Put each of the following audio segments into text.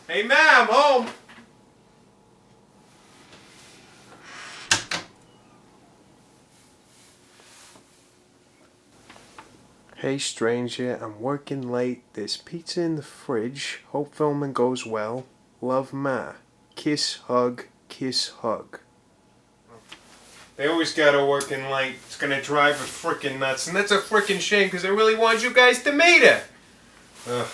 Hey, Ma, I'm home. Hey, stranger, I'm working late. There's pizza in the fridge. Hope filming goes well. Love, Ma. Kiss, hug, kiss, hug. They always gotta work in late. It's gonna drive her frickin' nuts. And that's a frickin' shame because I really want you guys to meet her. Ugh.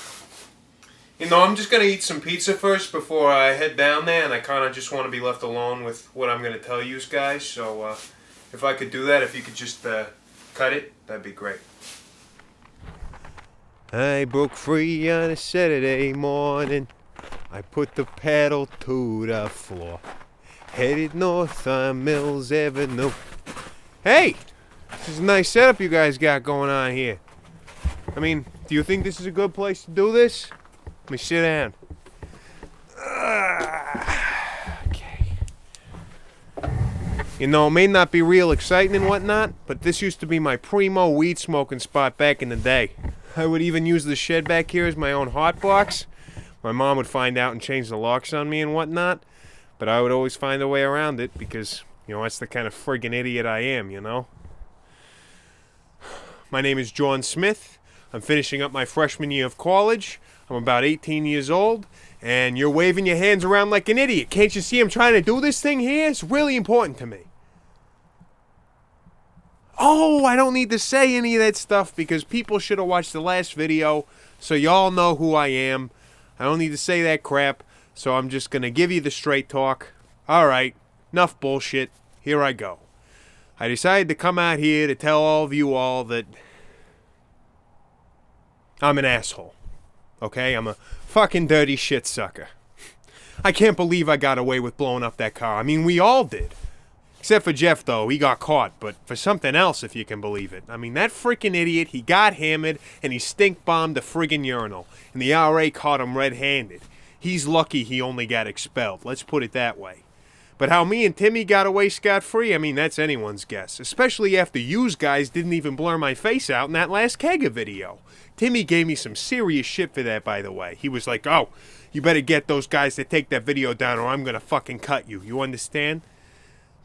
You know, I'm just gonna eat some pizza first before I head down there, and I kinda just want to be left alone with what I'm gonna tell you guys. So, if I could do that, if you could just cut it, that'd be great. I broke free on a Saturday morning. I put the pedal to the floor. Headed north on Mills Avenue. Hey! This is a nice setup you guys got going on here. I mean, do you think this is a good place to do this? Let me sit down. Okay. You know, it may not be real exciting and whatnot, but this used to be my primo weed smoking spot back in the day. I would even use the shed back here as my own hot box. My mom would find out and change the locks on me and whatnot, but I would always find a way around it because, you know, that's the kind of friggin' idiot I am, you know? My name is John Smith. I'm finishing up my freshman year of college. I'm about 18 years old, and you're waving your hands around like an idiot. Can't you see I'm trying to do this thing here? It's really important to me. Oh, I don't need to say any of that stuff because people should have watched the last video, so y'all know who I am. I don't need to say that crap, so I'm just going to give you the straight talk. Alright, enough bullshit. Here I go. I decided to come out here to tell all of you all that I'm an asshole. Okay? I'm a fucking dirty shit sucker. I can't believe I got away with blowing up that car. I mean, we all did. Except for Jeff, though. He got caught, but for something else, if you can believe it. I mean, that freaking idiot, he got hammered, and he stink-bombed the friggin' urinal. And the RA caught him red-handed. He's lucky he only got expelled. Let's put it that way. But how me and Timmy got away scot-free, I mean, that's anyone's guess. Especially after yous guys didn't even blur my face out in that last kegger video. Timmy gave me some serious shit for that, by the way. He was like, oh, you better get those guys to take that video down or I'm gonna fucking cut you. You understand?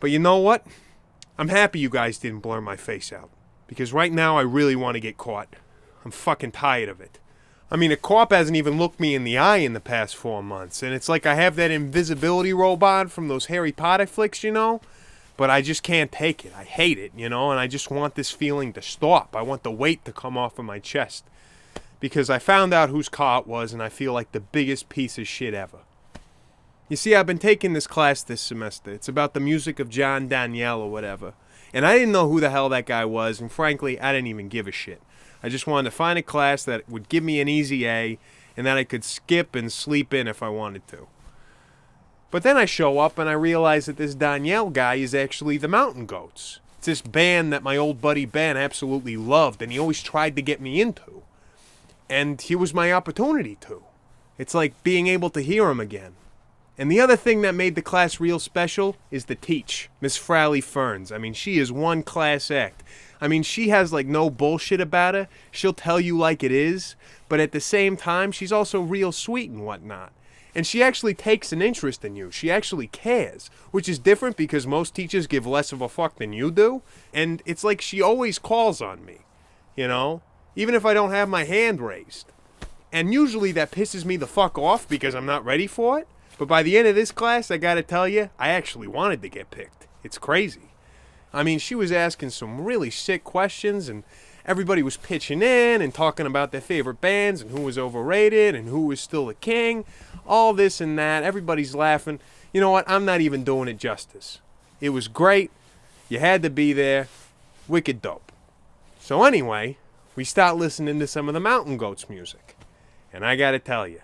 But you know what? I'm happy you guys didn't blur my face out. Because right now I really want to get caught. I'm fucking tired of it. I mean, a cop hasn't even looked me in the eye in the past 4 months. And it's like I have that invisibility robot from those Harry Potter flicks, you know? But I just can't take it. I hate it, you know? And I just want this feeling to stop. I want the weight to come off of my chest. Because I found out whose car it was and I feel like the biggest piece of shit ever. You see, I've been taking this class this semester. It's about the music of John Danielle or whatever. And I didn't know who the hell that guy was, and frankly, I didn't even give a shit. I just wanted to find a class that would give me an easy A, and that I could skip and sleep in if I wanted to. But then I show up and I realize that this Danielle guy is actually the Mountain Goats. It's this band that my old buddy Ben absolutely loved, and he always tried to get me into. And here was my opportunity to. It's like being able to hear him again. And the other thing that made the class real special is the teach, Miss Fraley Ferns. I mean, she is one class act. I mean, she has like no bullshit about her. She'll tell you like it is. But at the same time, she's also real sweet and whatnot. And she actually takes an interest in you. She actually cares. Which is different because most teachers give less of a fuck than you do. And it's like she always calls on me. You know? Even if I don't have my hand raised. And usually that pisses me the fuck off because I'm not ready for it. But by the end of this class, I gotta tell you, I actually wanted to get picked. It's crazy. I mean, she was asking some really sick questions, and everybody was pitching in and talking about their favorite bands and who was overrated and who was still the king. All this and that. Everybody's laughing. You know what? I'm not even doing it justice. It was great. You had to be there. Wicked dope. So anyway, we start listening to some of the Mountain Goats music. And I gotta tell you,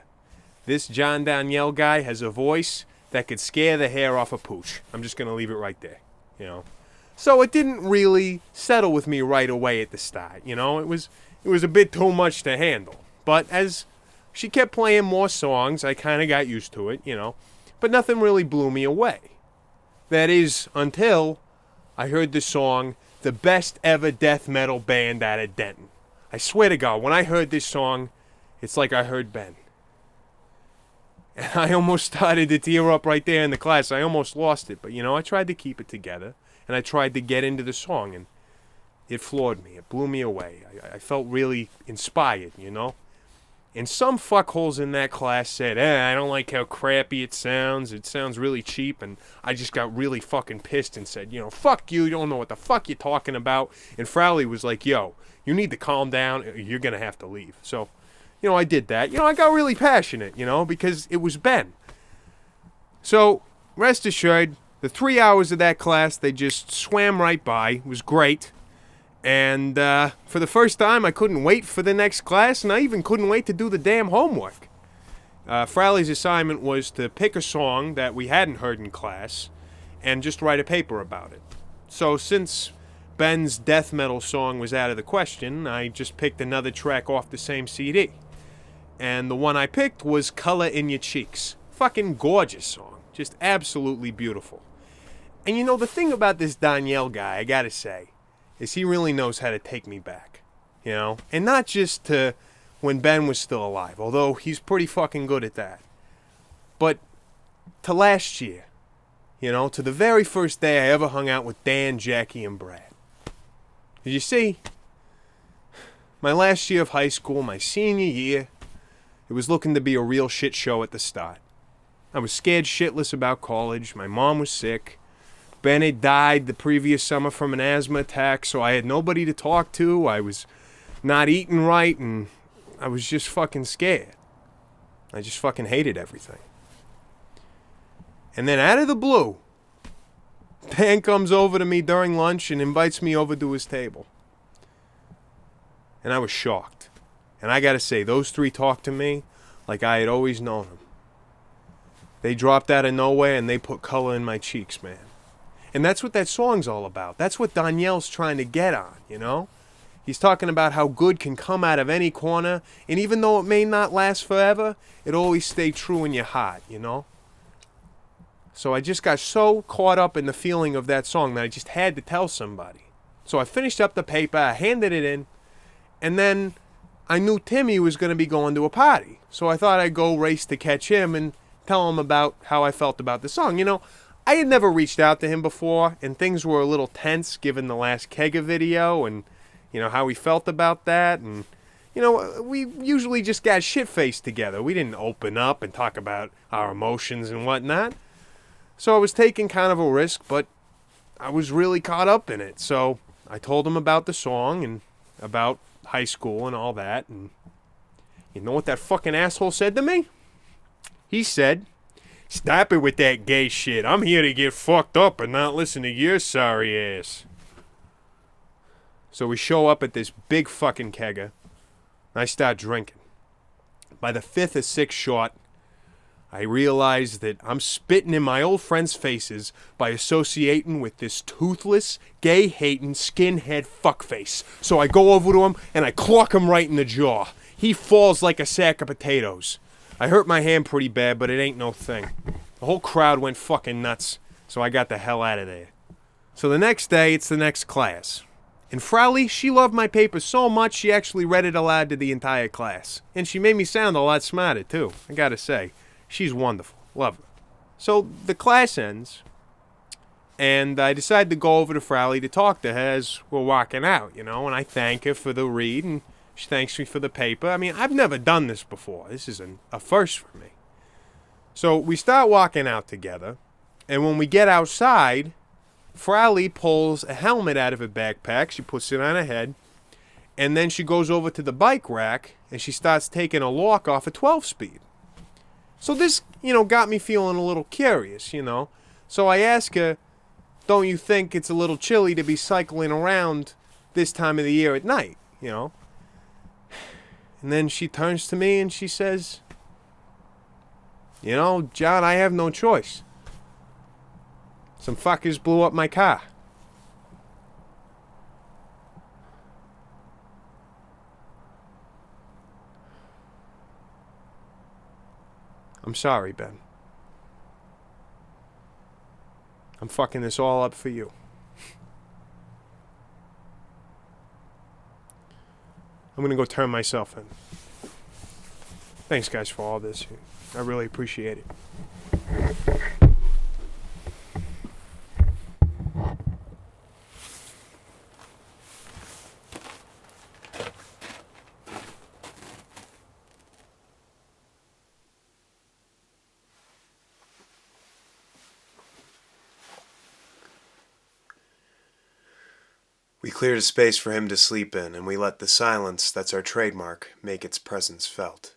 this John Danielle guy has a voice that could scare the hair off a pooch. I'm just going to leave it right there, you know. So it didn't really settle with me right away at the start, you know. It was a bit too much to handle. But as she kept playing more songs, I kind of got used to it, you know. But nothing really blew me away. That is, until I heard the song, The Best Ever Death Metal Band Out of Denton. I swear to God, when I heard this song, it's like I heard Ben. And I almost started to tear up right there in the class. I almost lost it. But, I tried to keep it together. And I tried to get into the song. And it floored me. It blew me away. I felt really inspired, And some fuckholes in that class said, I don't like how crappy it sounds. It sounds really cheap. And I just got really fucking pissed and said, fuck you. You don't know what the fuck you're talking about. And Frowley was like, yo, you need to calm down. You're going to have to leave. So, I did that. I got really passionate, because it was Ben. So, rest assured, the 3 hours of that class, they just swam right by. It was great. And for the first time, I couldn't wait for the next class, and I even couldn't wait to do the damn homework. Frowley's assignment was to pick a song that we hadn't heard in class and just write a paper about it. So since Ben's death metal song was out of the question, I just picked another track off the same CD. And the one I picked was Color in Your Cheeks. Fucking gorgeous song. Just absolutely beautiful. And the thing about this Danielle guy, I gotta say, is he really knows how to take me back. And not just to when Ben was still alive, although he's pretty fucking good at that. But to last year, to the very first day I ever hung out with Dan, Jackie, and Brad. Did you see? My last year of high school, my senior year, it was looking to be a real shit show at the start. I was scared shitless about college. My mom was sick. Ben had died the previous summer from an asthma attack, so I had nobody to talk to. I was not eating right, and I was just fucking scared. I just fucking hated everything. And then out of the blue, Dan comes over to me during lunch and invites me over to his table. And I was shocked. And I gotta say, those three talked to me like I had always known them. They dropped out of nowhere and they put color in my cheeks, man. And that's what that song's all about. That's what Danielle's trying to get on, He's talking about how good can come out of any corner, and even though it may not last forever, it always stay true in your heart, So I just got so caught up in the feeling of that song that I just had to tell somebody. So I finished up the paper, I handed it in, and then I knew Timmy was going to be going to a party. So I thought I'd go race to catch him and tell him about how I felt about the song. I had never reached out to him before, and things were a little tense given the last Kega video and, how he felt about that. And, we usually just got shit-faced together. We didn't open up and talk about our emotions and whatnot. So I was taking kind of a risk, but I was really caught up in it. So I told him about the song and about high school and all that. And you know what that fucking asshole said to me? He said, "Stop it with that gay shit. I'm here to get fucked up and not listen to your sorry ass." So we show up at this big fucking kegger. I start drinking. By the fifth or sixth shot, I realize that I'm spitting in my old friends' faces by associating with this toothless, gay-hating, skinhead fuckface. So I go over to him and I clock him right in the jaw. He falls like a sack of potatoes. I hurt my hand pretty bad, but it ain't no thing. The whole crowd went fucking nuts, so I got the hell out of there. So the next day, it's the next class. And Frowley, she loved my paper so much, she actually read it aloud to the entire class. And she made me sound a lot smarter, too, I gotta say. She's wonderful. Love her. So the class ends, and I decide to go over to Frowley to talk to her as we're walking out, and I thank her for the read, and she thanks me for the paper. I mean, I've never done this before. This is a first for me. So we start walking out together, and when we get outside, Frowley pulls a helmet out of her backpack. She puts it on her head, and then she goes over to the bike rack, and she starts taking a lock off a 12-speed. So this, got me feeling a little curious, So I ask her, don't you think it's a little chilly to be cycling around this time of the year at night, And then she turns to me and she says, John, I have no choice. Some fuckers blew up my car. I'm sorry, Ben. I'm fucking this all up for you. I'm gonna go turn myself in. Thanks, guys, for all this. I really appreciate it. We cleared a space for him to sleep in, and we let the silence that's our trademark make its presence felt.